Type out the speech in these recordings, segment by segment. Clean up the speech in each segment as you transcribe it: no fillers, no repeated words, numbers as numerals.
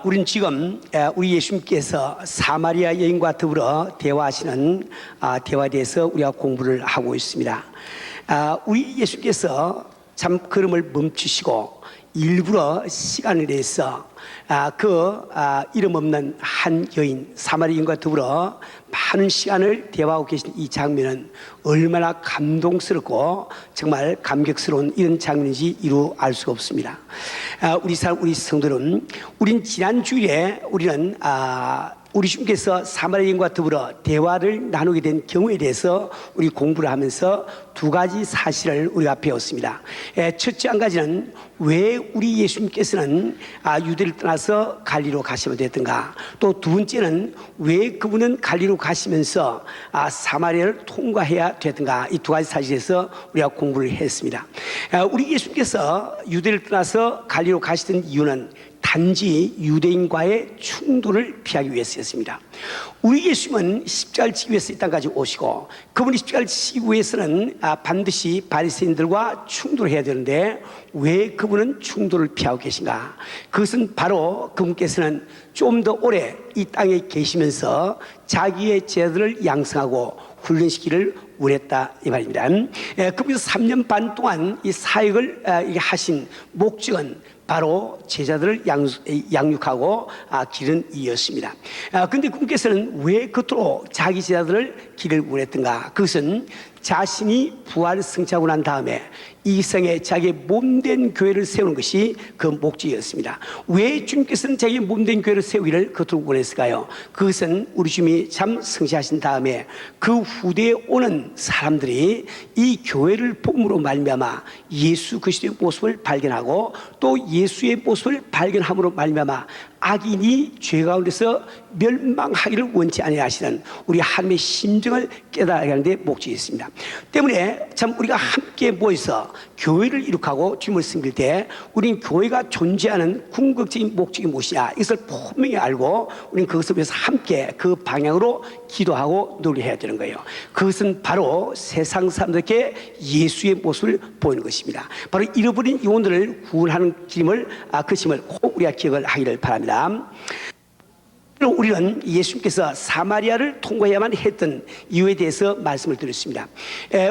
우린 지금 우리 예수님께서 사마리아 여인과 더불어 대화하시는 대화에 대해서 우리가 공부를 하고 있습니다. 우리 예수님께서 참 걸음을 멈추시고 일부러 시간을 내서 이름 없는 한 여인 사마리아 여인과 더불어 많은 시간을 대화하고 계신 이 장면은 얼마나 감동스럽고 정말 감격스러운 이런 장면인지 이루 알 수가 없습니다. 우리 성도는 우린 지난 주일에 우리는 우리 주님께서 사마리아 여인과 더불어 대화를 나누게 된 경우에 대해서 우리 공부를 하면서 두 가지 사실을 우리가 배웠습니다. 첫째 한 가지는 왜 우리 예수님께서는 유대를 떠나서 갈리로 가시면 됐던가, 또 두 번째는 왜 그분은 갈리로 가시면서 사마리아를 통과해야 됐던가, 이 두 가지 사실에서 우리가 공부를 했습니다. 우리 예수님께서 유대를 떠나서 갈리로 가시던 이유는 단지 유대인과의 충돌을 피하기 위해서였습니다. 우리 예수님은 십자가를 지기 위해서 이 땅까지 오시고, 그분이 십자가를 지기 위해서는 반드시 바리새인들과 충돌해야 되는데 왜 그분은 충돌을 피하고 계신가? 그것은 바로 그분께서는 좀 더 오래 이 땅에 계시면서 자기의 제자들을 양성하고 훈련시키기를 원했다 이 말입니다. 그분께서 3년 반 동안 이 사역을 하신 목적은 바로 제자들을 양육하고 기른 이였습니다. 그런데 그분께서는 왜 그토록 자기 제자들을 기를 원했던가? 그것은 자신이 부활 승천하고 난 다음에 이 세상에 자기의 몸된 교회를 세우는 것이 그 목적이었습니다. 왜 주님께서는 자기의 몸된 교회를 세우기를 그토록 원했을까요? 그것은 우리 주님이 참 승시하신 다음에 그 후대에 오는 사람들이 이 교회를 봄으로 말미암아 예수 그리스도의 모습을 발견하고 또 예수의 모습을 발견함으로 말미암아 악인이 죄 가운데서 멸망하기를 원치 아니하시는 우리 하나님의 심정을 깨달아야 하는 데 목적이 있습니다. 때문에 참 우리가 함께 모여서 교회를 이룩하고 주님을 섬길 때 우리는 교회가 존재하는 궁극적인 목적이 무엇이냐, 이것을 분명히 알고 우리는 그것을 위해서 함께 그 방향으로 기도하고 노력해야 되는 거예요. 그것은 바로 세상 사람들에게 예수의 모습을 보이는 것입니다. 바로 잃어버린 영혼들을 구원하는 그 힘을 꼭 우리가 기억을 하기를 바랍니다. 우리는 예수님께서 사마리아를 통과해야만 했던 이유에 대해서 말씀을 드렸습니다.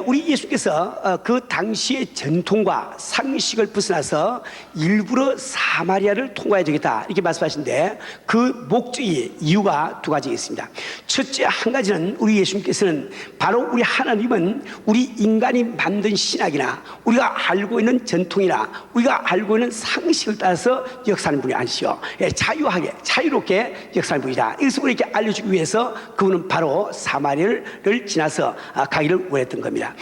우리 예수님께서 그 당시의 전통과 상식을 벗어나서 일부러 사마리아를 통과해야 되겠다 이렇게 말씀하시는데, 그 목적이 이유가 두 가지 있습니다. 첫째 한 가지는 우리 예수님께서는 바로 우리 하나님은 우리 인간이 만든 신학이나 우리가 알고 있는 전통이나 우리가 알고 있는 상식을 따라서 역사하는 분이 아니시오. 자유하게 자유롭게 역사하는 분이다. 이것을 우리에게 알려주기 위해서 그분은 바로 사마리아를 지나서 가기를 원했던 겁니다.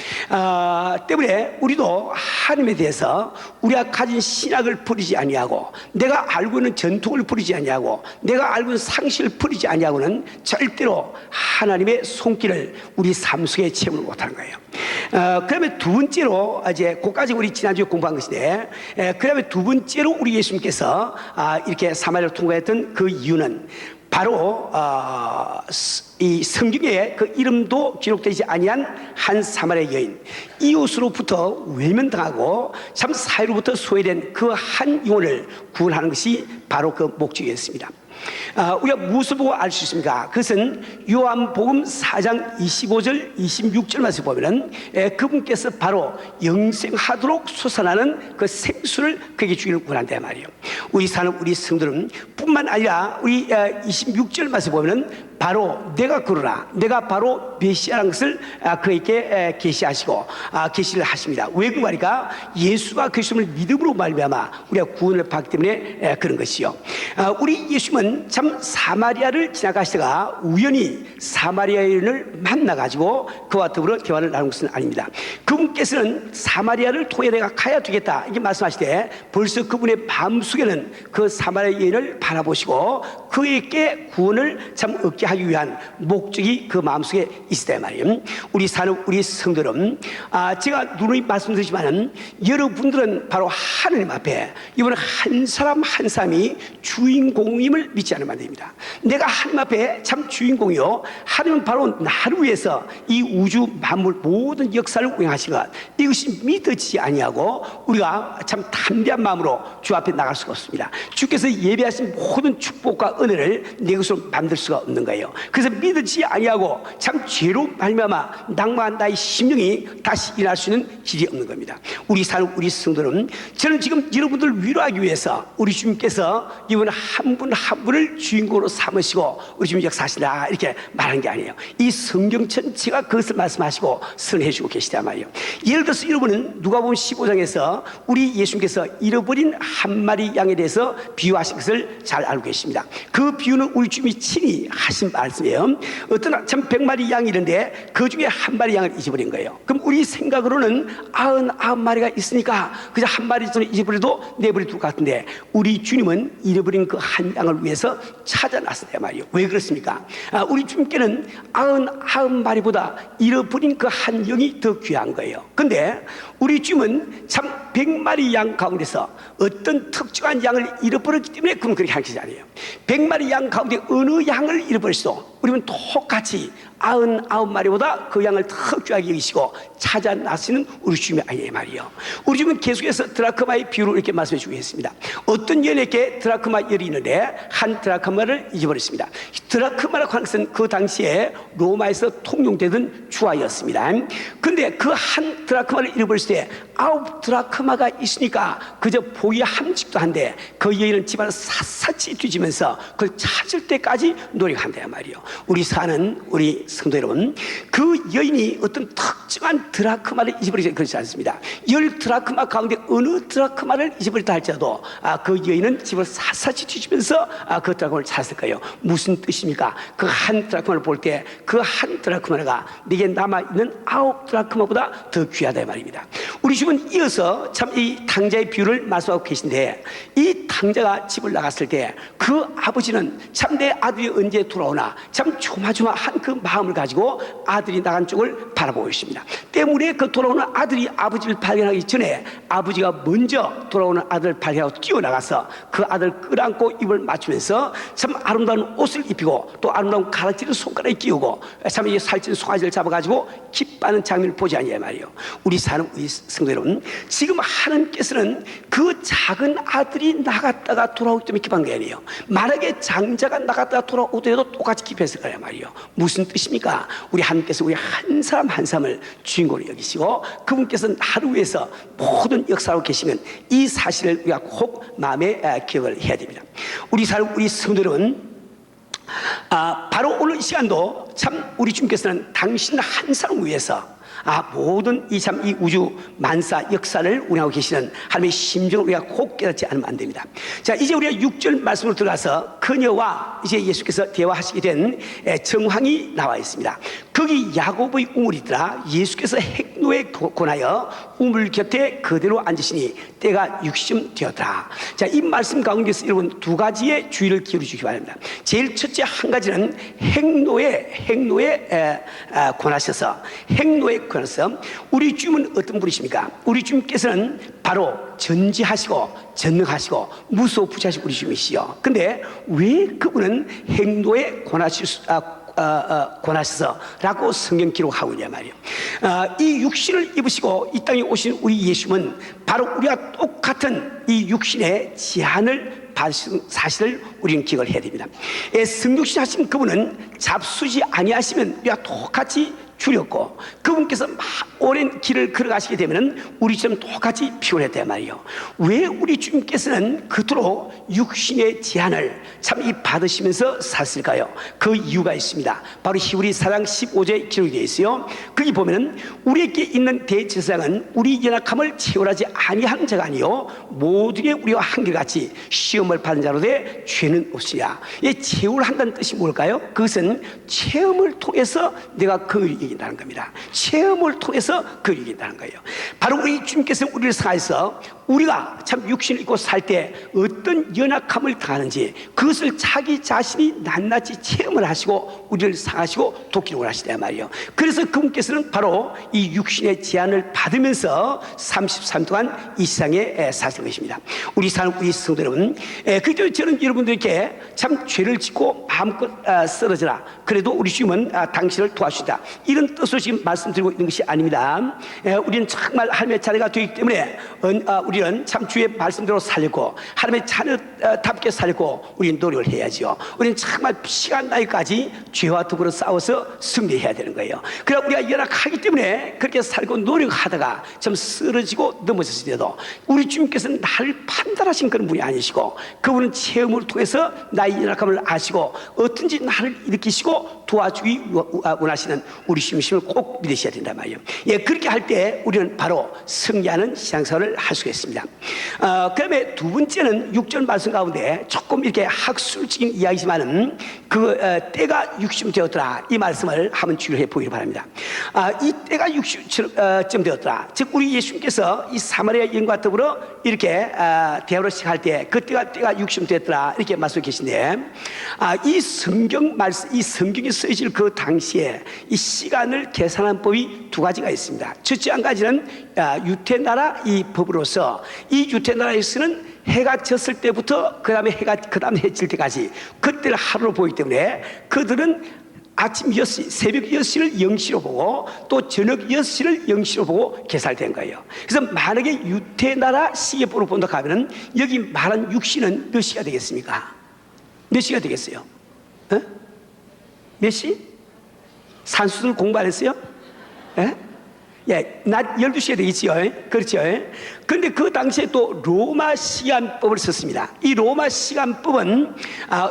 때문에 우리도 하나님에 대해서 우리가 가진 신학을 버리지 아니하고, 내가 알고 있는 전통을 버리지 아니하고, 내가 알고 있는 상식을 버리지 아니하고는 절대로 하나님의 손길을 우리 삶 속에 체험을 못하는 거예요. 그다음에 두 번째로, 이제 그까지 우리 지난주에 공부한 것인데, 그다음에 두 번째로 우리 예수님께서 이렇게 사마리아를 통과했던 그 이유는 바로 이 성경에 그 이름도 기록되지 아니한 한 사마리아 여인, 이웃으로부터 외면당하고 참 사회로부터 소외된 그 한 영혼을 구원하는 것이 바로 그 목적이었습니다. 우리가 무엇을 보고 알 수 있습니까? 그것은 요한복음 4장 25절 26절 말씀 보면은 그분께서 바로 영생하도록 솟아나는 그 생수를 그에게 주기를 원한다 말이에요. 우리 성도는 뿐만 아니라 우리 26절 말씀 보면은 바로 내가 그러나 내가 바로 메시아라는 것을 그에게 계시하시고 계시를 하십니다. 왜 그 말이까? 예수가 그리스도를 믿음으로 말미암아 우리가 구원을 받기 때문에 그런 것이요. 우리 예수님은 참 사마리아를 지나가시다가 우연히 사마리아 여인을 만나가지고 그와 더불어 대화를 나눈 것은 아닙니다. 그분께서는 사마리아를 통해 내가 가야 되겠다 이렇게 말씀하실 때 벌써 그분의 마음속에는 그 사마리아 여인을 바라보시고 그에게 구원을 참 얻게 하기 위한 목적이 그 마음속에 있었단 말이에요. 우리 성도는 제가 누누이 말씀드리지만은 여러분들은 바로 하나님 앞에 이번 한 사람 한 사람이 주인공임을 믿지 않으면 안 됩니다. 내가 하나님 앞에 참 주인공이요, 하나님은 바로 나를 위해서 이 우주 만물 모든 역사를 운영하신 것, 이것이 믿어지지 아니하고 우리가 참 담대한 마음으로 주 앞에 나갈 수가 없습니다. 주께서 예배하신 모든 축복과 은혜를 내 것으로 만들 수가 없는 거예요. 그래서 믿지 아니하고 참 죄로 말미암아 낭망한 나의 심령이 다시 일어날 수 있는 길이 없는 겁니다. 우리 사는 우리 성도는, 저는 지금 여러분들 위로하기 위해서 우리 주님께서 이분 한 분 한 분을 주인공으로 삼으시고 우리 주님 역사하시다 이렇게 말하는 게 아니에요. 이 성경 전체가 그것을 말씀하시고 선해 주고 계시단 말이에요. 예를 들어서 여러분은 누가복음 15장에서 우리 예수님께서 잃어버린 한 마리 양에 대해서 비유하신 것을 잘 알고 계십니다. 그 비유는 우리 주님이 친히 하신 말씀이에요. 어떤 참 100마리 양이 있는데 그 중에 한 마리 양을 잊어버린 거예요. 그럼 우리 생각으로는 99마리가 있으니까 그저 한 마리 전에 잊어버려도 내버려둘 것 같은데, 우리 주님은 잃어버린 그 한 양을 위해서 찾아났었단 말이에요. 왜 그렇습니까? 우리 주님께는 99마리보다 잃어버린 그 한 영이 더 귀한 거예요. 근데 우리 주님은 참 100마리 양 가운데서 어떤 특정한 양을 잃어버렸기 때문에 그럼 그렇게 하는 것이 아니에요. 100마리 양 가운데 어느 양을 잃어버렸어도 우리는 똑같이 99마리보다 그 양을 더 귀하게 여기시고 찾아 나서는 우리 주님이 아니에요 말이에요. 우리 주님은 계속해서 드라크마의 비유를 이렇게 말씀해 주고 있습니다. 어떤 여인에게 드라크마 열이 있는데 한 드라크마를 잊어버렸습니다. 드라크마라고 하는 것은 그 당시에 로마에서 통용되던 주화였습니다. 그런데 그 한 드라크마를 잃어버렸을 때 9드라크마가 있으니까 그저 보기 함직도 한데 그 여인은 집안을 샅샅이 뒤지면서 그걸 찾을 때까지 노력한단 말이에요. 우리 사는 우리 성도 여러분, 그 여인이 어떤 특정한 드라크마를 잊어버리지 그렇지 않습니다. 10드라크마 가운데 어느 드라크마를 잊어버렸다 할지라도 그 여인은 집을 샅샅이 뒤지면서 그 드라크마를 찾았을 거예요. 무슨 뜻입니까? 그 한 드라크마를 볼 때 그 한 드라크마가 내게 남아있는 9드라크마보다 더 귀하다 말입니다. 우리 주님은 이어서 참 이 탕자의 비유를 말씀하고 계신데, 이 탕자가 집을 나갔을 때 그 아버지는 참 내 아들이 언제 돌아오나 참 조마조마한 그 마음을 가지고 아들이 나간 쪽을 바라보고 있습니다. 때문에 그 돌아오는 아들이 아버지를 발견하기 전에 아버지가 먼저 돌아오는 아들을 발견하고 뛰어나가서 그 아들을 끌어안고 입을 맞추면서 참 아름다운 옷을 입히고 또 아름다운 가락지를 손가락에 끼우고 참 이 살찐 송아지를 잡아가지고 기뻐하는 장면을 보지 않냐 말이에요. 우리 사는 우리 성도 여러분, 지금 하나님께서는 그 작은 아들이 나갔다가 돌아오기 때문에 기뻐한 게 아니에요. 만약에 장자가 나갔다가 돌아오더라도 똑같이 기뻐했을 거란 말이에요. 무슨 뜻입니까? 우리 하나님께서 우리 한 사람 한 사람을 주인공으로 여기시고 그분께서 나를 위해서 모든 역사하고 계시면 이 사실을 우리가 꼭 마음에 기억을 해야 됩니다. 우리 사는 우리 성도 여러분, 바로 오늘 이 시간도 참 우리 주님께서는 당신 한 사람을 위해서 모든 이 우주 만사 역사를 운영하고 계시는 하나님의 심정을 우리가 꼭 깨닫지 않으면 안 됩니다. 자, 이제 우리가 6절 말씀으로 들어가서 그녀와 이제 예수께서 대화하시게 된 정황이 나와 있습니다. 거기 야곱의 우물이 있더라. 예수께서 핵노에 권하여 우물 곁에 그대로 앉으시니 때가 60쯤 되었더라. 자, 이 말씀 가운데서 여러분 두 가지의 주의를 기울여 주시기 바랍니다. 제일 첫째 한 가지는 핵노에 권하셔서 우리 주님은 어떤 분이십니까? 우리 주님께서는 바로 전지하시고 전능하시고 무소부지하신 우리 주님이시요. 근데 왜 그분은 핵노에 권하셔서라고 성경 기록하고 있냐 말이에요. 이 육신을 입으시고 이 땅에 오신 우리 예수님은 바로 우리가 똑같은 이 육신의 제한을 받으신 사실을 우리는 기억을 해야 됩니다. 성육신 하신 그분은 잡수지 아니하시면 우리가 똑같이 줄였고, 그분께서 오랜 길을 걸어가시게 되면 우리처럼 똑같이 피곤했단 말이에요. 왜 우리 주님께서는 그토록 육신의 제한을 참 받으시면서 샀을까요? 그 이유가 있습니다. 바로 히브리 4장 15절에 기록이 되어 있어요. 거기 보면은 우리에게 있는 대제사장은 우리 연약함을 체험하지 아니한 자가 아니요 모두의 우리와 한결같이 시험을 받은 자로 돼 죄는 없으랴. 이 체험을 한다는 뜻이 뭘까요? 그것은 체험을 통해서 내가 그를 이긴다는 겁니다. 체험을 통해서 그를 이긴다는 거예요. 바로 우리 주님께서 우리를 사해서 우리가 참 육신을 입고 살 때 어떤 연약함을 당하는지 그것을 자기 자신이 낱낱이 체험을 하시고 우리를 상하시고 도기록을 하시단 말이에요. 그래서 그분께서는 바로 이 육신의 제한을 받으면서 33년 동안 이 세상에 사신 것입니다. 우리 사는 우리 성도 여러분, 그래도 저는 여러분들께 참 죄를 짓고 마음껏 쓰러져라. 그래도 우리 주님은 당신을 도와주시다. 이런 뜻으로 지금 말씀드리고 있는 것이 아닙니다. 우리는 정말 하나님의 자녀가 되기 때문에 우리 우리는 참 주의 말씀대로 살려고 하나님의 자녀답게 살고 우리는 노력을 해야죠. 우리는 정말 시간 나이까지 죄와 더불어 싸워서 승리해야 되는 거예요. 그러나 우리가 연약하기 때문에 그렇게 살고 노력하다가 좀 쓰러지고 넘어졌을 때도 우리 주님께서는 나를 판단하신 그런 분이 아니시고 그분은 체험을 통해서 나의 연약함을 아시고 어떤지 나를 일으키시고 도와주기 원하시는 우리 주님을 꼭 믿으셔야 된단 말이에요. 예, 그렇게 할 때 우리는 바로 승리하는 신앙생활을 할 수가 있습니다. 그다음에 두 번째는 6절 말씀 가운데 조금 이렇게 학술적인 이야기지만은 때가 60쯤 되었더라 이 말씀을 한번 주의해 보기를 바랍니다. 이 때가 60쯤 되었더라, 즉 우리 예수님께서 이 사마리아 여인과 더불어 이렇게 대화를 시작할 때 그때가 60쯤 되었더라 이렇게 말씀하고 계신데, 이 성경 말씀, 이 성경이 쓰여질 그 당시에 이 시간을 계산한 법이 두 가지가 있습니다. 첫째 한 가지는 유태나라 이 법으로서 이 유태나라에서는 해가 졌을 때부터 그 다음에 해 질 때까지 그때를 하루로 보기 때문에 그들은 아침 6시, 새벽 6시를 0시로 보고 또 저녁 6시를 0시로 보고 계산된 거예요. 그래서 만약에 유태나라 시계법으로 본다 하면은 여기 말한 6시는 몇 시가 되겠습니까? 몇 시가 되겠어요? 몇 시? 산수들 공부 안 했어요? 예, 낮 12시에 되겠지요. 그렇죠. 그런데 그 당시에 또 로마 시간법을 썼습니다. 이 로마 시간법은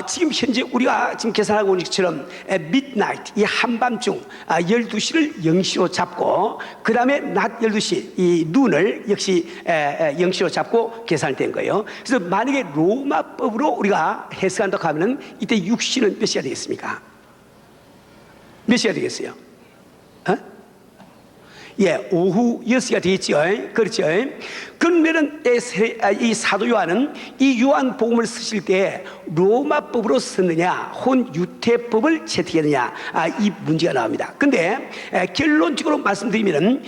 지금 현재 우리가 지금 계산하고 있는 것처럼 midnight, 이 한밤중 12시를 0시로 잡고 그 다음에 낮 12시 이 눈을 역시 0시로 잡고 계산된 거예요. 그래서 만약에 로마법으로 우리가 해석한다고 하면은 이때 6시는 몇 시가 되겠습니까? 몇 시가 되겠어요? 예, 오후 6시가 되겠죠. 그렇죠. 그러면은 이 사도 요한은 이 요한복음을 쓰실 때 로마법으로 썼느냐 혹은 유태법을 채택했느냐 이 문제가 나옵니다. 근데 결론적으로 말씀드리면은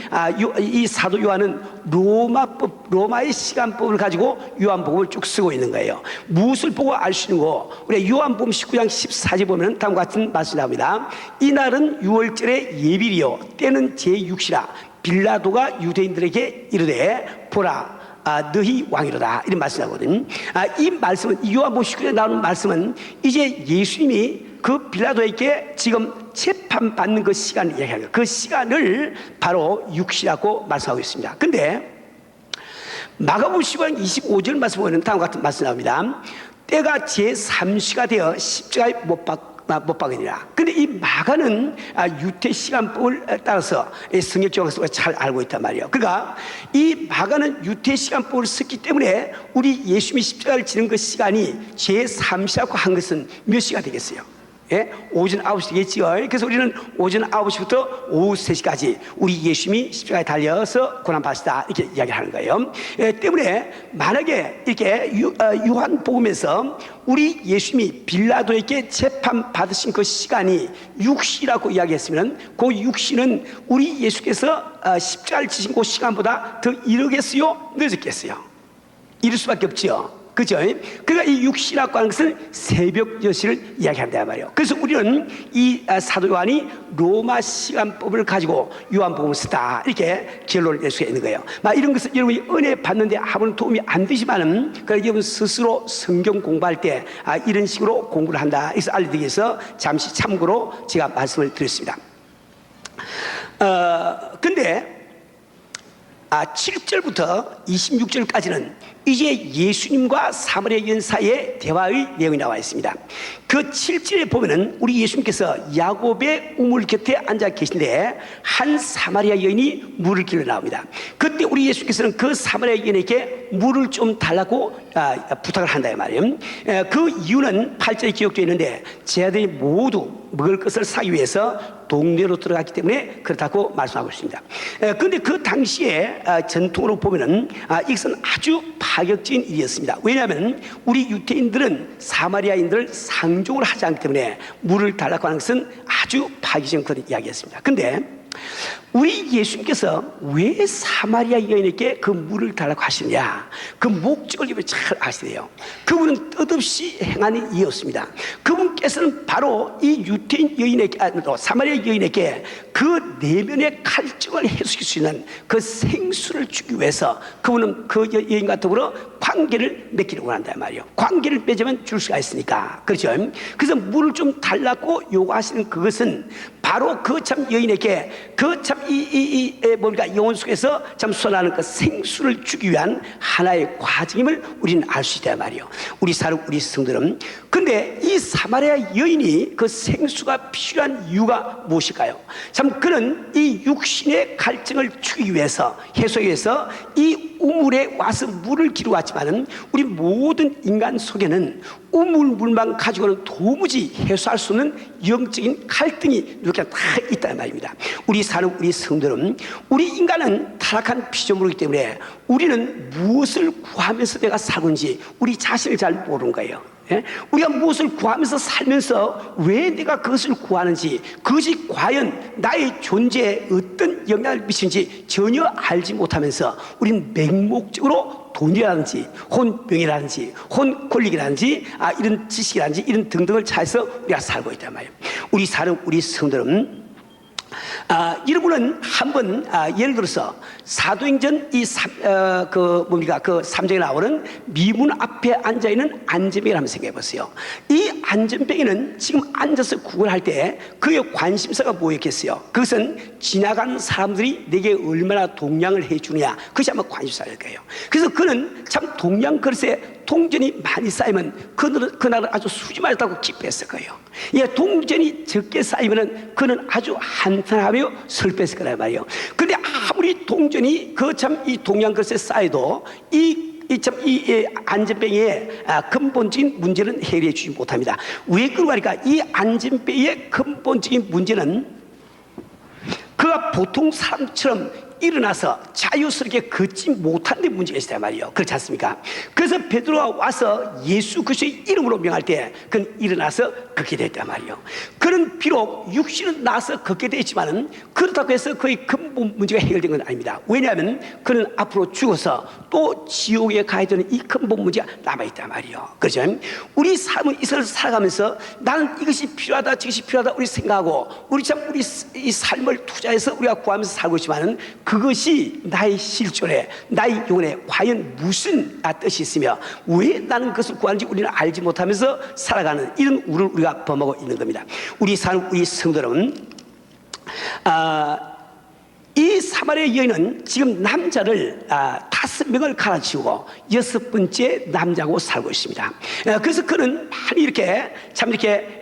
이 사도 요한은 로마의 시간법을 가지고 요한복음을 쭉 쓰고 있는 거예요. 무엇을 보고 알 수 있는 거? 우리 요한복음 19장 14절 보면 다음과 같은 말씀이 나옵니다. 이날은 6월절의 예비리요 때는 제6시라 빌라도가 유대인들에게 이르되 보라 너희 왕이로다 이런 말씀이 나거든요. 이 말씀은 이 요한복음 19장에 나오는 말씀은 이제 예수님이 그 빌라도에게 지금 재판받는 그 시간을 이야기하는 거예요. 그 시간을 바로 6시라고 말씀하고 있습니다. 근데 마가복음 15장 25절 말씀 보면 다음과 같은 말씀이 나옵니다. 때가 제3시가 되어 십자가에 못 박으니라. 근데 이 마가는 유태 시간법을 따라서 성경 정학서가 잘 알고 있단 말이에요. 그러니까 이 마가는 유태 시간법을 썼기 때문에 우리 예수님이 십자가를 지는 그 시간이 제3시라고 한 것은 몇 시가 되겠어요? 예? 오전 9시 되겠지요. 그래서 우리는 오전 9시부터 오후 3시까지 우리 예수님이 십자가에 달려서 고난받으시다 이렇게 이야기하는 거예요. 때문에 만약에 이렇게 요한복음에서 우리 예수님이 빌라도에게 재판받으신 그 시간이 6시라고 이야기했으면 그 6시는 우리 예수께서 십자가를 지신 그 시간보다 더 이르겠어요? 늦었겠어요? 이럴 수밖에 없죠. 그죠? 그러니까 이 6시라고 하는 것은 새벽 6시를 이야기한다 말이에요. 그래서 우리는 이 사도 요한이 로마 시간법을 가지고 요한복음을 쓰다 이렇게 결론을 낼 수가 있는 거예요. 이런 것은 여러분이 은혜 받는데 아무런 도움이 안 되지만은 그러니까 여러분 스스로 성경 공부할 때 이런 식으로 공부를 한다. 그래서 알려드리기 위해서 잠시 참고로 제가 말씀을 드렸습니다. 근데 7절부터 26절까지는 이제 예수님과 사마리아 여인 사이의 대화의 내용이 나와 있습니다. 그 7절에 보면은 우리 예수님께서 야곱의 우물 곁에 앉아 계신데 한 사마리아 여인이 물을 길러 나옵니다. 그때 우리 예수님께서는 그 사마리아 여인에게 물을 좀 달라고 부탁을 한다 말이에요. 그 이유는 8절에 기록되어 있는데 제자들이 모두 먹을 것을 사기 위해서 동네로 들어갔기 때문에 그렇다고 말씀하고 있습니다. 그런데 그 당시에 전통으로 보면은 이것은 아주 파격적인 일이었습니다. 왜냐하면 우리 유태인들은 사마리아인들을 상종을 하지 않기 때문에 물을 달라고 하는 것은 아주 파격적인 그런 이야기였습니다. 그런데 우리 예수님께서 왜 사마리아 여인에게 그 물을 달라고 하시느냐, 그 목적을 이분이 잘 아시네요. 그분은 뜻없이 행한 이였습니다. 그분께서는 바로 이 유태인 여인에게, 사마리아 여인에게 그 내면의 갈증을 해소시킬 수 있는 그 생수를 주기 위해서 그분은 그 여인과 더불어 관계를 맺기를 원한단 말이에요. 관계를 맺으면 줄 수가 있으니까. 그렇죠? 그래서 물을 좀 달라고 요구하시는 그것은 바로 그 참 여인에게 그 참 뭔가 영혼 속에서 참 솟아나는 그 생수를 주기 위한 하나의 과정임을 우리는 알 수 있단 말이에요. 우리 성들은. 근데 이 사마리아 여인이 그 생수가 필요한 이유가 무엇일까요? 참 그는 이 육신의 갈증을 주기 위해서, 해소하기 위해서 이 우물에 와서 물을 기르고 왔지만은 우리 모든 인간 속에는 우물물만 가지고는 도무지 해소할 수 없는 영적인 갈등이 누구나 다 있다는 말입니다. 우리 성들은, 우리 인간은 타락한 피조물이기 때문에 우리는 무엇을 구하면서 내가 살는지 우리 자신을 잘 모르는 거예요. 예? 우리가 무엇을 구하면서 살면서 왜 내가 그것을 구하는지, 그것이 과연 나의 존재에 어떤 영향을 미치는지 전혀 알지 못하면서 우리는 맹목적으로 돈이라든지 혼 명예라든지 혼 권력이라든지 이런 지식이라든지 이런 등등을 차해서 우리가 살고 있단 말이에요. 우리 성들은 이런 분은 한번 예를 들어서 사도행전 그 3장에 나오는 미문 앞에 앉아있는 안전뱅이를 한번 생각해 보세요. 이 안전뱅이는 지금 앉아서 구걸할 때 그의 관심사가 뭐였겠어요? 그것은 지나가는 사람들이 내게 얼마나 동량을 해주느냐, 그것이 아마 관심사일 거예요. 그래서 그는 참 동량 그릇에 동전이 많이 쌓이면 그날은 아주 수지말다고 기뻐했을 거예요. 예, 동전이 적게 쌓이면은 그는 아주 한탄하며 슬펐을 거란 말이에요. 그런데 아무리 동전이 이 동양 그릇에 쌓여도 이 안전뱅이의 근본적인 문제는 해결해 주지 못합니다. 왜 그런가 하니까 이 안전뱅이의 근본적인 문제는 그가 보통 사람처럼 일어나서 자유스럽게 걷지 못하는 데 문제가 있단 말이에요. 그렇지 않습니까? 그래서 베드로가 와서 예수 그리스도의 이름으로 명할 때 그는 일어나서 걷게 됐단 말이에요. 그는 비록 육신은 나서 걷게 되지만은 그렇다고 해서 그의 근본 문제가 해결된 건 아닙니다. 왜냐하면 그는 앞으로 죽어서 또 지옥에 가야 되는 이 근본 문제가 남아있단 말이에요. 그렇죠? 우리 삶은 이 세상을 살아가면서 나는 이것이 필요하다 저것이 필요하다 우리 생각하고 우리 이 삶을 투자해서 우리가 구하면서 살고 있지만은 그것이 나의 실존에, 나의 영혼에 과연 무슨 뜻이 있으며 왜 나는 그것을 구하는지 우리는 알지 못하면서 살아가는 이런 우를 우리가 범하고 있는 겁니다. 우리 성도들은 이 사마리아 여인은 지금 남자를 5명을 갈아치우고 6번째 남자고 살고 있습니다. 그래서 그는 많이 이렇게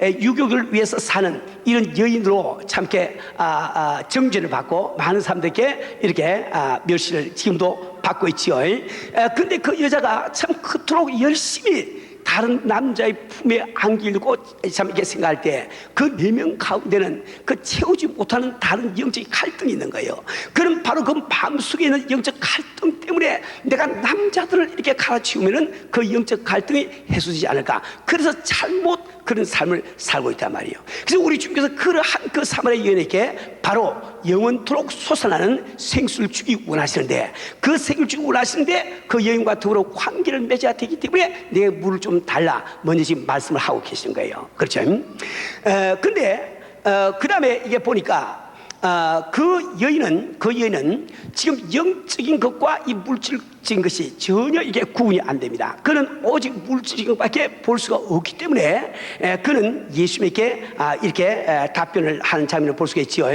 유교를 위해서 사는 이런 여인으로 참 이렇게 정죄를 받고 많은 사람들에게 이렇게 멸시를 지금도 받고 있지요. 근데 그 여자가 참 그토록 열심히 다른 남자의 품에 안기려고 참 이렇게 생각할 때 그 4명 가운데는 그 채우지 못하는 다른 영적인 갈등이 있는 거예요. 그럼 바로 그 마음속에 있는 영적 갈등 때문에 내가 남자들을 이렇게 갈아치우면은 그 영적 갈등이 해소되지 않을까. 그래서 잘못 그런 삶을 살고 있단 말이에요. 그래서 우리 주님께서 그러한 그 사마리아 여인에게 바로 영원토록 솟아나는 생수를 주기 원하시는데, 그 생수를 주기 원하시는데 그 여인과 더불어 관계를 맺어야 되기 때문에 내 물을 좀 달라 먼저 지금 말씀을 하고 계시는 거예요. 그렇죠? 근데 그 다음에 이게 보니까 그 여인은 지금 영적인 것과 이 물질적인 것이 전혀 이게 구분이 안 됩니다. 그는 오직 물질적인 것밖에 볼 수가 없기 때문에 그는 예수님에게 이렇게 답변을 하는 장면을 볼 수가 있지요.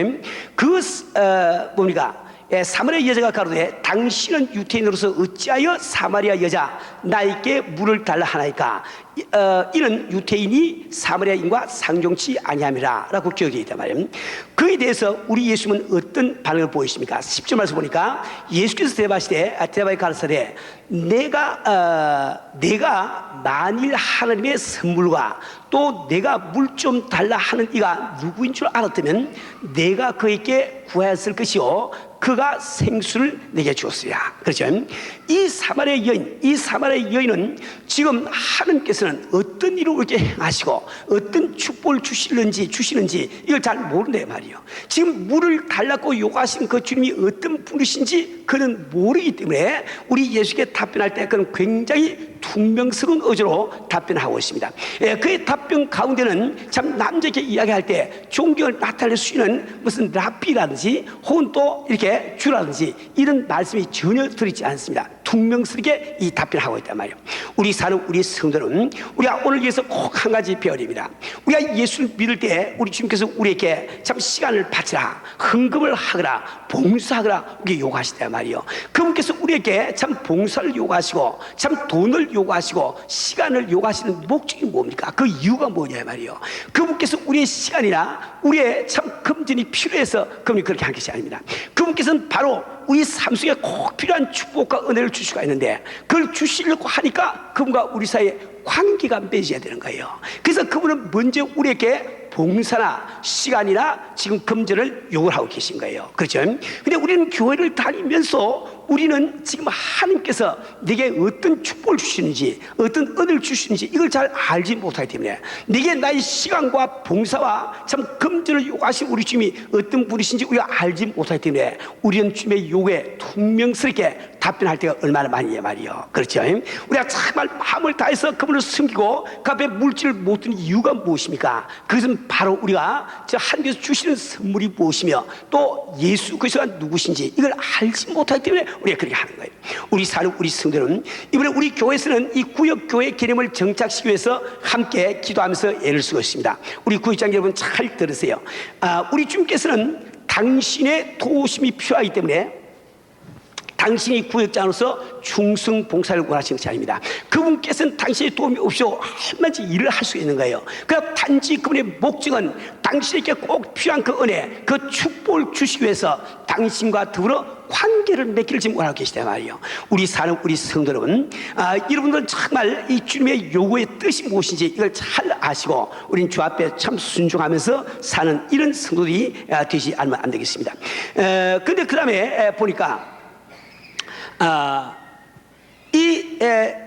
뭡니까? 사마리아 여자가 가로되 당신은 유태인으로서 어찌하여 사마리아 여자 나에게 물을 달라 하나이까? 이는 유태인이 사마리아인과 상종치 아니함이라 라고 기억이 있단 말이에요. 그에 대해서 우리 예수님은 어떤 반응을 보이십니까? 10절 말씀 보니까 예수께서 대답하시되 가르치되 내가 만일 하나님의 선물과 또 내가 물 좀 달라 하는 이가 누구인 줄 알았다면 내가 그에게 구하였을 것이요 그가 생수를 내게 주었으리라. 그렇죠? 이 사마리아 여인은 지금 하나님께서는 어떤 일을 이렇게 행하시고 어떤 축복을 주시는지 이걸 잘 모른단 말이에요. 지금 물을 달라고 요구하신 그 주님이 어떤 분이신지 그는 모르기 때문에 우리 예수께 답변할 때 그는 굉장히 퉁명스러운 어조로 답변하고 있습니다. 그의 답변 가운데는 참 남자에게 이야기할 때 존경을 나타낼 수 있는 무슨 라피라든지 혹은 또 이렇게 주라든지 이런 말씀이 전혀 들리지 않습니다. 퉁명스럽게 이 답변을 하고 있단 말이에요. 우리 사는 우리 성도는 우리가 오늘 위해서 꼭 한 가지 배워립니다. 우리가 예수를 믿을 때 우리 주님께서 우리에게 참 시간을 바치라, 헌금을 하거라, 봉사하거라 우리에게 요구하시단 말이에요. 그분께서 우리에게 참 봉사를 요구하시고 참 돈을 요구하시고 시간을 요구하시는 목적이 뭡니까? 그 이유가 뭐냐 말이에요. 그분께서 우리의 시간이나 우리의 참 금전이 필요해서 그분이 그렇게 한 것이 아닙니다. 그분께서는 바로 우리 삶 속에 꼭 필요한 축복과 은혜를 주실 수가 있는데 그걸 주시려고 하니까 그분과 우리 사이에 관계가 맺어야 되는 거예요. 그래서 그분은 먼저 우리에게 봉사나 시간이나 지금 금전을 요구를 하고 계신 거예요. 그렇죠? 근데 우리는 교회를 다니면서 우리는 지금 하나님께서 내게 어떤 축복을 주시는지 어떤 은혜를 주시는지 이걸 잘 알지 못하기 때문에 내게 나의 시간과 봉사와 참 금전을 요구하신 우리 주님이 어떤 분이신지 우리가 알지 못하기 때문에 우리는 주님의 요구에 퉁명스럽게 답변할 때가 얼마나 많이 말이에요. 그렇죠? 우리가 정말 마음을 다해서 그분을 섬기고 그 앞에 물질을 못 드는 이유가 무엇입니까? 그것은 바로 우리가 저 하나님께서 주시는 선물이 무엇이며 또 예수 그리스도가 누구신지 이걸 알지 못하기 때문에 우리가 그렇게 하는 거예요. 우리 사는 우리 성도는 이번에 우리 교회에서는 이 구역교회 개념을 정착시키기 위해서 함께 기도하면서 애를 쓰고 있습니다. 우리 구역장 여러분 잘 들으세요. 우리 주님께서는 당신의 도우심이 필요하기 때문에 당신이 구역장으로서 충성 봉사를 원하시는 것이 아닙니다. 그분께서는 당신의 도움이 없이도 얼마든지 일을 할 수 있는 거예요. 그러나 단지 그분의 목적은 당신에게 꼭 필요한 그 은혜, 그 축복을 주시기 위해서 당신과 더불어 관계를 맺기를 지금 원하고 계시단 말이에요. 우리 사는 우리 성도 여러분, 여러분들은 정말 이 주님의 요구의 뜻이 무엇인지 이걸 잘 아시고 우린 주 앞에 참 순종하면서 사는 이런 성도들이 되지 않으면 안 되겠습니다. 근데 그 다음에 보니까 이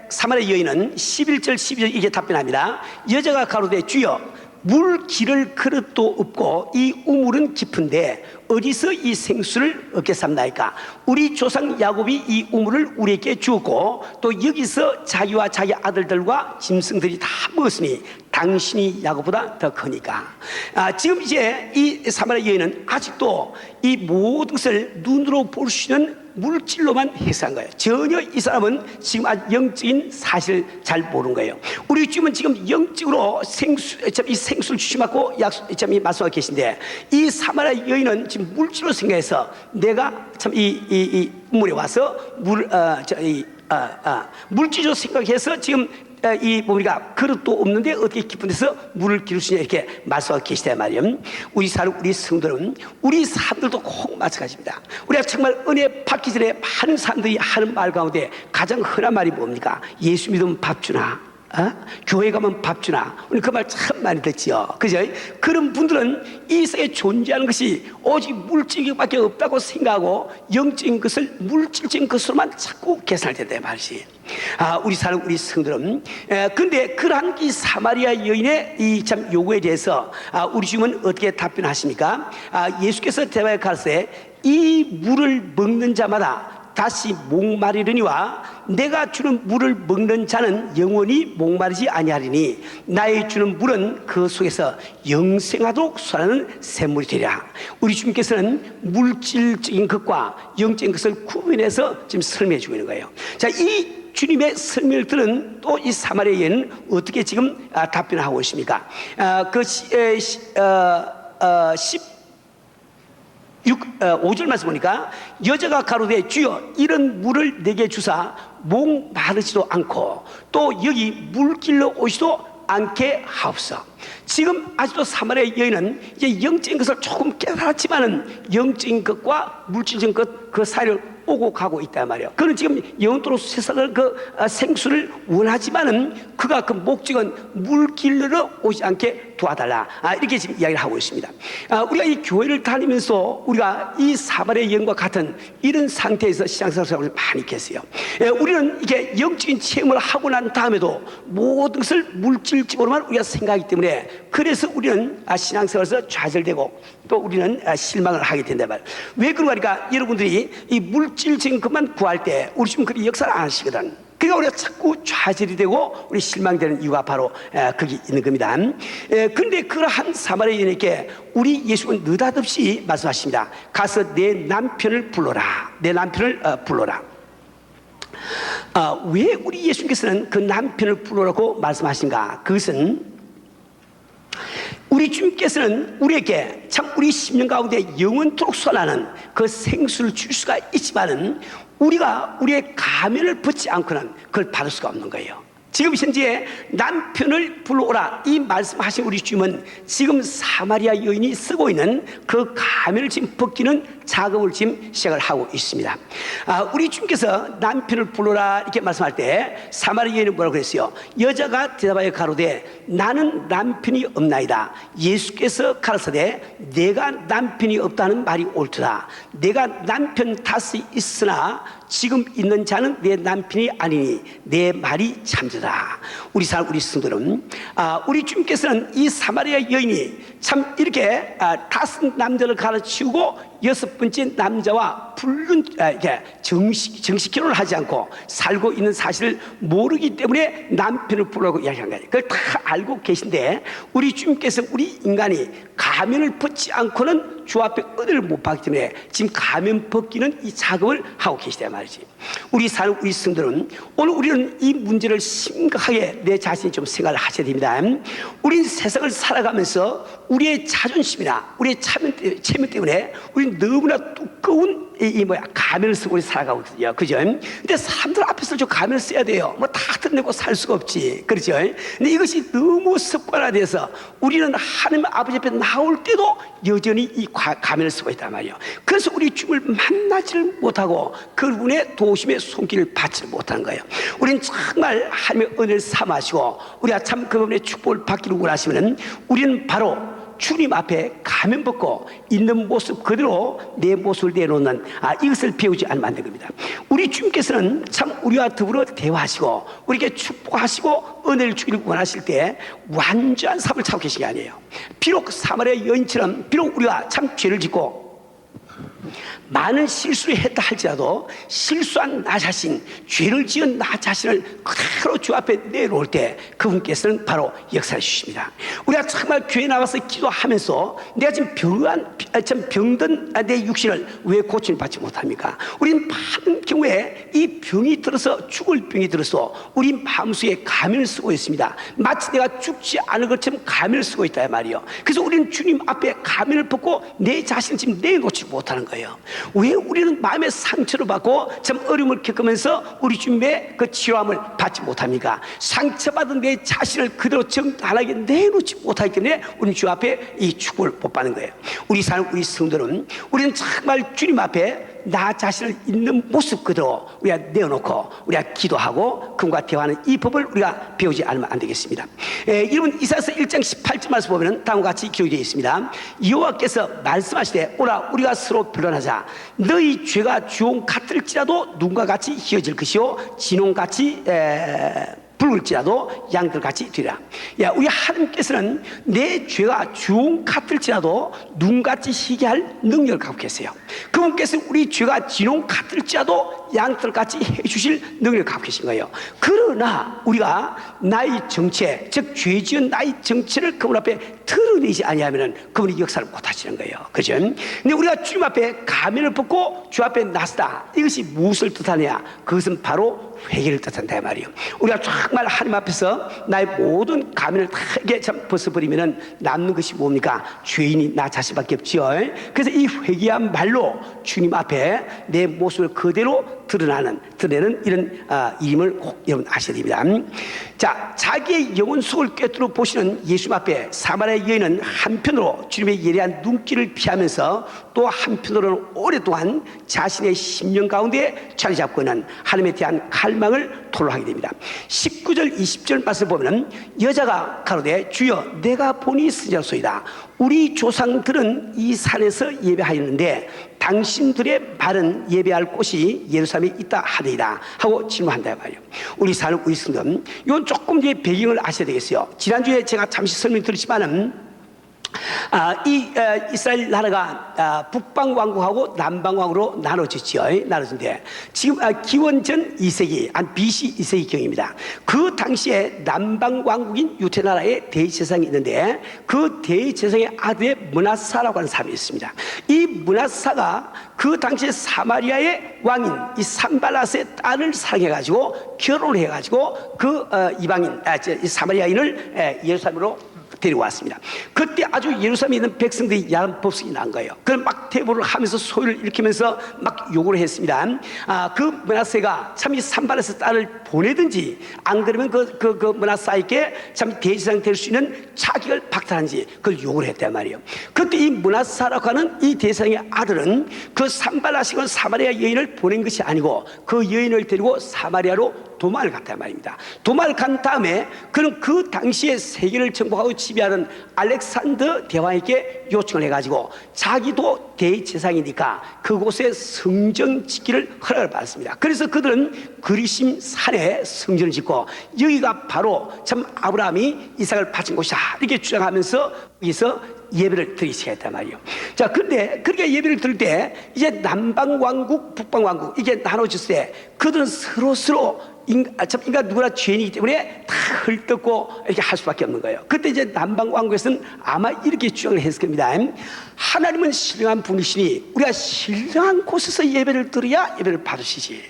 사마리아 여인은 11절 12절 이게 답변합니다. 여자가 가로되 주여 물 기를 그릇도 없고 이 우물은 깊은데 어디서 이 생수를 얻겠습니까? 우리 조상 야곱이 이 우물을 우리에게 주었고 또 여기서 자기와 자기 아들들과 짐승들이 다 먹었으니 당신이 야곱보다 더 크니까. 지금 이제 이 사마리아 여인은 아직도 이 모든 것을 눈으로 볼 수 있는 물질로만 해석한 거예요. 전혀 이 사람은 지금 아주 영적인 사실을 잘 모르는 거예요. 우리 주님은 지금 영적으로 이 생수를 주시고 말씀하고 계신데 이 사마리아 여인은 지금 물질로 생각해서 내가 참 이 물에 와서 물질로 생각해서 지금 이 우리가 그릇도 없는데 어떻게 깊은 데서 물을 기를 수 있냐 이렇게 말씀하고 계시단 말이에요. 우리 사는 우리 성도는 우리 사람들도 꼭 마찬가지입니다. 우리가 정말 은혜 받기 전에 많은 사람들이 하는 말 가운데 가장 흔한 말이 뭡니까? 예수 믿으면 밥 주나? 교회 가면 밥 주나? 우리 그 말 참 많이 듣지요. 그죠? 그런 분들은 이 세상에 존재하는 것이 오직 물질밖에 없다고 생각하고 영적인 것을 물질적인 것으로만 자꾸 계산할 텐데 말이지. 우리 사는 우리 성들은 근데 그러한 이 사마리아 여인의 이 참 요구에 대해서 우리 주님은 어떻게 답변하십니까? 예수께서 대화에 가르치되 이 물을 먹는 자마다 다시 목마르려니와 내가 주는 물을 먹는 자는 영원히 목마르지 아니하리니 나의 주는 물은 그 속에서 영생하도록 솟아나는 샘물이 되리라. 우리 주님께서는 물질적인 것과 영적인 것을 구분해서 지금 설명해 주고 있는 거예요. 자, 이 주님의 설명을 들은 또 이 사마리아 여인은 어떻게 지금 답변을 하고 있습니까? 5절 말씀 보니까 여자가 가로되 주여 이런 물을 내게 주사 목마르지도 않고 또 여기 물길로 오시도 않게 하옵소서. 지금 아직도 사마리아 여인은 이제 영적인 것을 조금 깨달았지만은 영적인 것과 물질적인 것 그 사이를 오고 가고 있단 말이에요. 그는 지금 영원토록 세상을 그 생수를 원하지만은 그가 그 목적은 물길로 오지 않게 도와달라. 이렇게 지금 이야기를 하고 있습니다. 우리가 이 교회를 다니면서 우리가 이 사마리아 여인과 같은 이런 상태에서 신앙생활을 많이 했어요. 우리는 이게 영적인 체험을 하고 난 다음에도 모든 것을 물질적으로만 우리가 생각하기 때문에 그래서 우리는 신앙생활에서 좌절되고 또 우리는 실망을 하게 된단 말이에요. 왜 그런가 하니까 여러분들이 이 물질적인 것만 구할 때 우리 지금 그렇게 역사를 안 하시거든. 그러니까 우리가 자꾸 좌절이 되고 우리 실망되는 이유가 바로 거기 있는 겁니다. 그런데 그러한 사마리아 여인에게 우리 예수는 느닷없이 말씀하십니다. 가서 내 남편을 불러라. 내 남편을 불러라. 왜 우리 예수님께서는 그 남편을 불러라고 말씀하신가? 그것은 우리 주님께서는 우리에게 참 우리 심령 가운데 영원토록 솟아나는 그 생수를 줄 수가 있지만은 우리가 우리의 가면을 벗지 않고는 그걸 받을 수가 없는 거예요. 지금 현재 남편을 불러오라 이 말씀하신 우리 주님은 지금 사마리아 여인이 쓰고 있는 그 가면을 지금 벗기는 작업을 지금 시작을 하고 있습니다. 우리 주님께서 남편을 불러라 이렇게 말씀할 때 사마리아 여인은 뭐라고 그랬어요? 여자가 대답하여 가로되 나는 남편이 없나이다. 예수께서 가라사대 내가 남편이 없다는 말이 옳도다. 내가 남편 다시 있으나 지금 있는 자는 내 남편이 아니니 내 말이 참되다. 우리 성도는 우리 주님께서는 이 사마리아 여인이 참 이렇게 5 남자를 가르치고 6번째 남자와 정식 결혼을 하지 않고 살고 있는 사실을 모르기 때문에 남편을 부르라고 이야기한 거예요. 그걸 다 알고 계신데 우리 주님께서 우리 인간이 가면을 벗지 않고는 주 앞에 은혜를 못 받기 때문에 지금 가면 벗기는 이 작업을 하고 계시단 말이지. 우리 성도는 오늘 우리는 이 문제를 심각하게 내 자신이 좀 생각을 하셔야 됩니다. 우린 세상을 살아가면서 우리의 자존심이나 우리의 체면 때문에 우리는 너무나 두꺼운 가면을 쓰고 살아가고 있거든요. 그죠? 근데 사람들 앞에서 저 가면을 써야 돼요. 뭐 다 드러내고 살 수가 없지. 그렇죠? 근데 이것이 너무 습관화돼서 우리는 하나님 아버지 앞에 나올 때도 여전히 이 가면을 쓰고 있단 말이에요. 그래서 우리 주님을 만나지를 못하고 그분의 도우심의 손길을 받지 못하는 거예요. 우리는 정말 하나님의 은혜를 삼으시고 우리가 참 그분의 축복을 받기를 원하시면 우리는 바로 주님 앞에 가면 벗고 있는 모습 그대로 내 모습을 내놓는 이것을 배우지 않으면 안 됩니다. 우리 주님께서는 참 우리와 더불어 대화하시고 우리에게 축복하시고 은혜를 주기를 원하실 때 완전한 삶을 찾고 계신 게 아니에요. 비록 사마리아 여인처럼 비록 우리가 참 죄를 짓고 많은 실수를 했다 할지라도 실수한 나 자신, 죄를 지은 나 자신을 그대로 주 앞에 내놓을 때 그분께서는 바로 역사해 주십니다. 우리가 정말 교회 나와서 기도하면서 내가 지금 병든 내 육신을 왜 고침을 받지 못합니까? 우리는 많은 경우에 이 병이 들어서 죽을 병이 들어서 우리 마음속에 가면을 쓰고 있습니다. 마치 내가 죽지 않을 것처럼 가면을 쓰고 있다 말이에요. 그래서 우리는 주님 앞에 가면을 벗고 내 자신을 지금 내놓지 못하는 거예요. 왜 우리는 마음의 상처를 받고 참 어려움을 겪으면서 우리 주님의 그 치료함을 받지 못합니까? 상처받은 내 자신을 그대로 정당하게 내놓지 못하기 때문에 우리는 주 앞에 이 축복을 못 받는 거예요. 우리 성도는 우리는 정말 주님 앞에 나 자신을 있는 모습 그대로 우리가 내어놓고 우리가 기도하고 그분과 대화하는 이 법을 우리가 배우지 않으면 안 되겠습니다. 여러분 이사야서 1장 18절 말씀 보면 다음과 같이 기록되어 있습니다. 여호와께서 말씀하시되 오라 우리가 서로 변론하자. 너희 죄가 주홍 같을지라도 눈과 같이 희어질 것이요 진홍같이 붉을지라도 양들같이 되리라. 우리 하나님께서는 내 죄가 주홍 같을지라도 눈같이 희게 할 능력을 갖고 계세요. 그분께서 우리 죄가 진홍 같을지라도 양들같이 해주실 능력을 갖고 계신 거예요. 그러나 우리가 나의 정체, 즉 죄 지은 나의 정체를 그분 앞에 드러내지 아니하면 그분이 역사를 못 하시는 거예요. 그죠? 근데 우리가 주님 앞에 가면을 벗고 주 앞에 나서다. 이것이 무엇을 뜻하냐? 그것은 바로 회개를 뜻한다 말이에요. 우리가 정말 하나님 앞에서 나의 모든 가면을 다 이렇게 참 벗어버리면 남는 것이 뭡니까? 죄인이 나 자신밖에 없지요. 그래서 이 회개한 말로 주님 앞에 내 모습을 그대로 드러내는 이런 이름을 꼭 여러분 아셔야 됩니다. 자, 자기의 영혼 속을 꿰뚫어 보시는 예수님 앞에 사마리아 여인은 한편으로 주님의 예리한 눈길을 피하면서 또 한편으로는 오랫동안 자신의 심령 가운데 자리 잡고 있는 하나님에 대한 갈망을 토로하게 됩니다. 19절 20절 말씀을 보면 여자가 가로되 주여 내가 보니 선지자소이다. 우리 조상들은 이 산에서 예배하였는데 당신들의 말은 예배할 곳이 예루살렘에 있다 하더이다 하고 질문한다 말이에요. 우리 사는 우리 성도는 이건 조금 뒤에 배경을 아셔야 되겠어요. 지난주에 제가 잠시 설명드렸지만은 이스라엘 나라가 북방 왕국하고 남방 왕국으로 나눠졌지요. 나눠진데 지금 기원전 2세기 한 BC 2세기경입니다. 그 당시에 남방 왕국인 유대 나라에 대제사장이 있는데 그 대제사장의 아들의 므낫사라고 하는 사람이 있습니다. 이 므낫사가 그 당시에 사마리아의 왕인 이 산발랏의 딸을 사랑해가지고 결혼을 해가지고 그 이방인 사마리아인을 예루살렘으로 데려왔습니다. 그때 아주 예루살렘에 있는 백성들이 야한 법석이 난 거예요. 그럼 막 대보를 하면서 소리를 일으키면서 막 욕을 했습니다. 그 므낫세가 참 이 산발에서 딸을 보내든지 안 그러면 그 므낫사에게 참 대제사장 될 수 있는 자격을 박탈한지 그걸 욕을 했단 말이에요. 그때 이 므낫사라고 하는 이 대제사장의 아들은 그 산발랏이건 사마리아 여인을 보낸 것이 아니고 그 여인을 데리고 사마리아로 도망을 갔단 말입니다. 도망을 간 다음에 그는 그 당시에 세계를 정복하고 지배하는 알렉산더 대왕에게 요청을 해가지고 자기도 대제사장이니까 그곳에 성전 짓기를 허락을 받았습니다. 그래서 그들은 그리심 산에 성전을 짓고 여기가 바로 참 아브라함이 이삭을 바친 곳이다 이렇게 주장하면서 여기서 예배를 드리기 시작했단 말이에요. 자, 근데 그렇게 예배를 드릴 때 이제 남방왕국, 북방왕국 이게 나눠졌을 때 그들은 서로 인간 누구나 죄인이기 때문에 다 헐뜯고 이렇게 할 수밖에 없는 거예요. 그때 이제 남방왕국에서는 아마 이렇게 주장을 했을 겁니다. 하나님은 신령한 분이시니 우리가 신령한 곳에서 예배를 드려야 예배를 받으시지.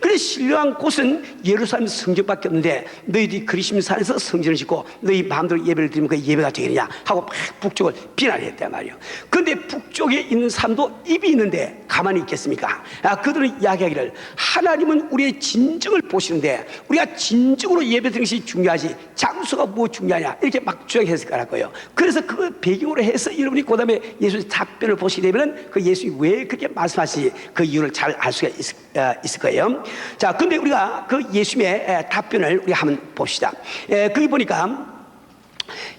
그런데 신령한 곳은 예루살렘 성전밖에 없는데 너희들이 그리심 산에서 성전을 짓고 너희 마음대로 예배를 드리면 그 예배가 되겠느냐 하고 막 북쪽을 비난했단 말이에요. 그런데 북쪽에 있는 사람도 입이 있는데 가만히 있겠습니까? 그들은 이야기하기를 하나님은 우리의 진정을 보시는데 우리가 진정으로 예배 드리는 것이 중요하지 장소가 뭐 중요하냐 이렇게 막 주장했을 거라고요. 그래서 그 배경으로 해서 여러분이 그 다음에 예수의 답변을 보시게 되면 그 예수님이 왜 그렇게 말씀하시지 그 이유를 잘 알 수가 있을 거예요. 자, 근데 우리가 그 예수님의 답변을 우리 한번 봅시다. 거기 보니까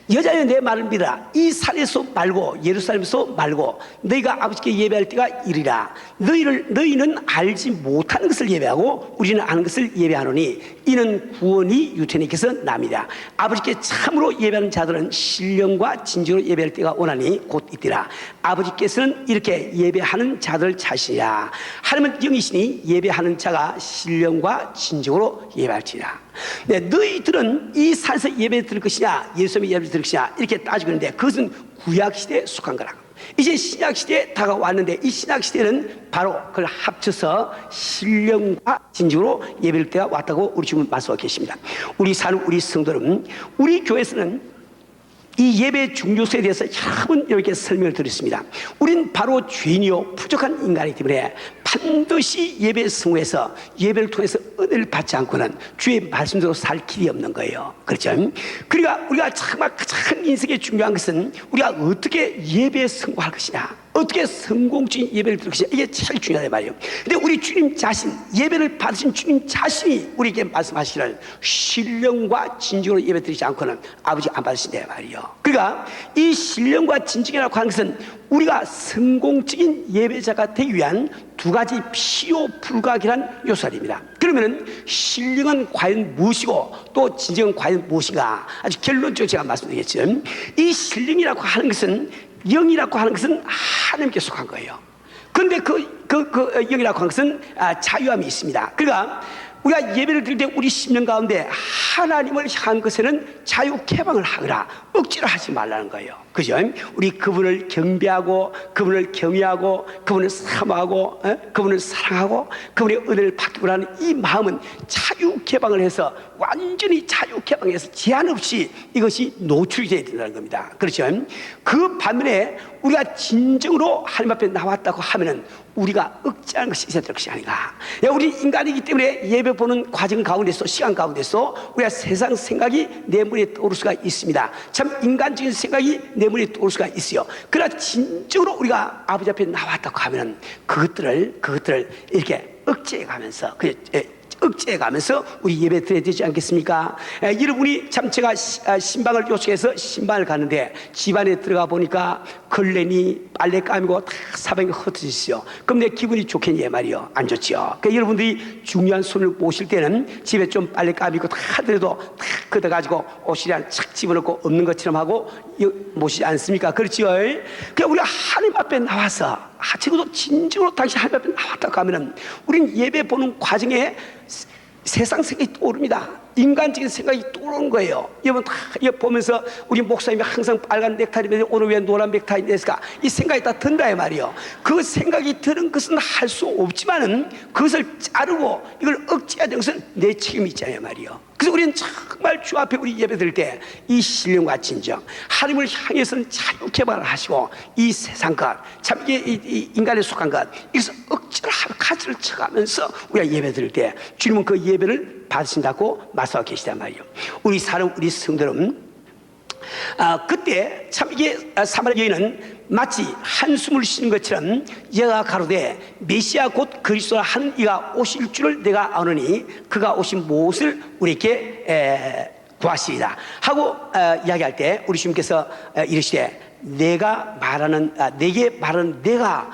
여자여 내 말을 믿어라. 이 산에서 말고 예루살렘에서 말고 너희가 아버지께 예배할 때가 이르리라. 너희는 알지 못하는 것을 예배하고 우리는 아는 것을 예배하노니 이는 구원이 유태님께서 남이라. 아버지께 참으로 예배하는 자들은 신령과 진정으로 예배할 때가 오나니 곧 있더라. 아버지께서는 이렇게 예배하는 자들 자신이라. 하나님은 영이시니 예배하는 자가 신령과 진정으로 예배할지라. 네, 너희들은 이 산에서 예배 드릴 것이냐 예수님의 예배 드릴 것이냐 이렇게 따지고 있는데 그것은 구약시대에 속한 거라. 이제 신약시대에 다가왔는데 이 신약시대는 바로 그걸 합쳐서 신령과 진정으로 예배를 때가 왔다고 우리 지금 말씀하고 계십니다. 우리 사는 우리 성도는 우리 교회에서는 이 예배의 중요성에 대해서 여러 번 이렇게 설명을 드렸습니다. 우린 바로 죄인이요 부족한 인간이기 때문에 반드시 예배 성회에서 예배를 통해서 은혜를 받지 않고는 주의 말씀대로 살 길이 없는 거예요. 그렇죠? 그러니까 우리가 정말 가장 인생에 중요한 것은 우리가 어떻게 예배에 성공할 것이냐, 어떻게 성공적인 예배를 드릴 것이냐, 이게 제일 중요하단 말이에요. 근데 우리 주님 자신, 예배를 받으신 주님 자신이 우리에게 말씀하시기를 신령과 진정으로 예배 드리지 않고는 아버지 안 받으신다 말이에요. 그러니까 이 신령과 진정이라고 하는 것은 우리가 성공적인 예배자가 되기 위한 두 가지 필요 불가결한 요소입니다. 그러면은 신령은 과연 무엇이고 또 진정은 과연 무엇인가? 아주 결론적으로 제가 말씀드리겠죠. 이 신령이라고 하는 것은, 영이라고 하는 것은 하나님께 속한 거예요. 그런데 그 영이라고 하는 것은 자유함이 있습니다. 그러니까 우리가 예배를 드릴 때 우리 심령 가운데 하나님을 향한 것에는 자유 개방을 하거라, 억지로 하지 말라는 거예요. 그죠? 우리 그분을 경배하고 그분을 경외하고 그분을 사모하고 그분을 사랑하고 그분의 은혜를 받기로 하는 이 마음은 자유 개방을 해서 완전히 자유개방해서 제한 없이 이것이 노출이 되어야 된다는 겁니다. 그렇죠? 그 반면에 우리가 진정으로 하나님 앞에 나왔다고 하면은 우리가 억제하는 것이 있어야 될 것이 아닌가. 우리 인간이기 때문에 예배 보는 과정 가운데서, 시간 가운데서 우리가 세상 생각이 내 머리에 떠오를 수가 있습니다. 참 인간적인 생각이 내 머리에 떠오를 수가 있어요. 그러나 진정으로 우리가 아버지 앞에 나왔다고 하면은 그것들을 이렇게 억제해가면서 억제해가면서 우리 예배 드려야 되지 않겠습니까? 여러분이 참 제가 신방을 요청해서 신방을 가는데 집안에 들어가 보니까 걸레니 빨래 까미고 다 사방이 흩어져 있어요. 그럼 내 기분이 좋겠니 말이요? 안 좋지요. 그러니까 여러분들이 중요한 손을 모실 때는 집에 좀 빨래 까미고 다 하더라도 다 걷어가지고 옷이랑 착 집어넣고 없는 것처럼 하고 모시지 않습니까? 그렇지요? 그러니까 우리가 하나님 앞에 나와서 적어도 진정으로 당신 하나님 앞에 나왔다고 하면은 우리는 예배 보는 과정에 세상 생각이 떠오릅니다. 인간적인 생각이 떠오르는 거예요. 여러분 다 보면서 우리 목사님이 항상 빨간 넥타이인데 오늘 왜 노란 넥타이 냈을까? 이 생각이 다 든다 이 말이에요. 그 생각이 드는 것은 할 수 없지만은 그것을 자르고 이걸 억제해야 되는 것은 내 책임이 있잖아요 말이에요. 그래서 우리는 정말 주 앞에 우리 예배 드릴 때 이 신령과 진정, 하나님을 향해서는 자유개방을 하시고 이 세상 것, 참 이 인간에 속한 것, 이것을 억지로 가지를 쳐가면서 우리가 예배 드릴 때 주님은 그 예배를 받으신다고 말씀하고 계시단 말이에요. 우리 사람, 우리 성들은 그때 참 이게 사마리아 여인은 마치 한숨을 쉬는 것처럼 여가 가로되 메시아 곧 그리스도라 하는 이가 오실 줄을 내가 아노니 그가 오신 무엇을 우리에게 구하시리라 하고 이야기할 때 우리 주님께서 이르시되 내가 말하는 내게 말하는 내가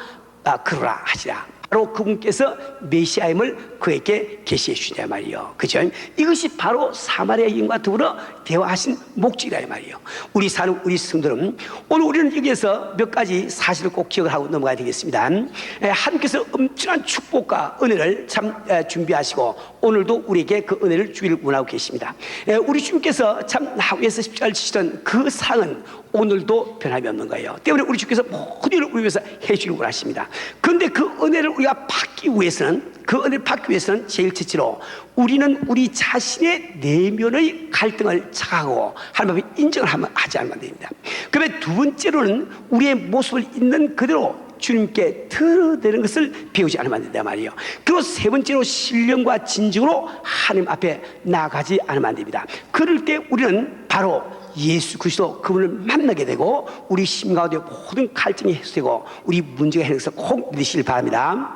그러라 하시라. 바로 그분께서 메시아임을 그에게 계시해 주시냐 말이에요. 그죠? 이것이 바로 사마리아 여인과 더불어 대화하신 목적이라 말이에요. 우리 사는 우리 성도는 오늘 우리는 여기에서 몇 가지 사실을 꼭 기억을 하고 넘어가야 되겠습니다. 하나님께서 엄청난 축복과 은혜를 참 준비하시고 오늘도 우리에게 그 은혜를 주기를 원하고 계십니다. 우리 주님께서 참 나위에서 십자가를 지시던 그 상은 오늘도 변함이 없는 거예요. 때문에 우리 주께서 모든 일을 우리 위해서 해주기를 원하십니다. 그런데 그 은혜를 우리가 받기 위해서는 제일 첫째로 우리는 우리 자신의 내면의 갈등을 자각하고 하나님 앞에 인정을 하지 않으면 됩니다. 그다음에 두 번째로는 우리의 모습을 있는 그대로 주님께 드러내는 것을 배우지 않으면 안 된단 말이에요. 그리고 세 번째로 신령과 진정으로 하나님 앞에 나아가지 않으면 안 됩니다. 그럴 때 우리는 바로 예수 그리스도 그분을 만나게 되고 우리 심 가운데 모든 갈증이 해소되고 우리 문제가 해결돼서 꼭 믿으시길 바랍니다.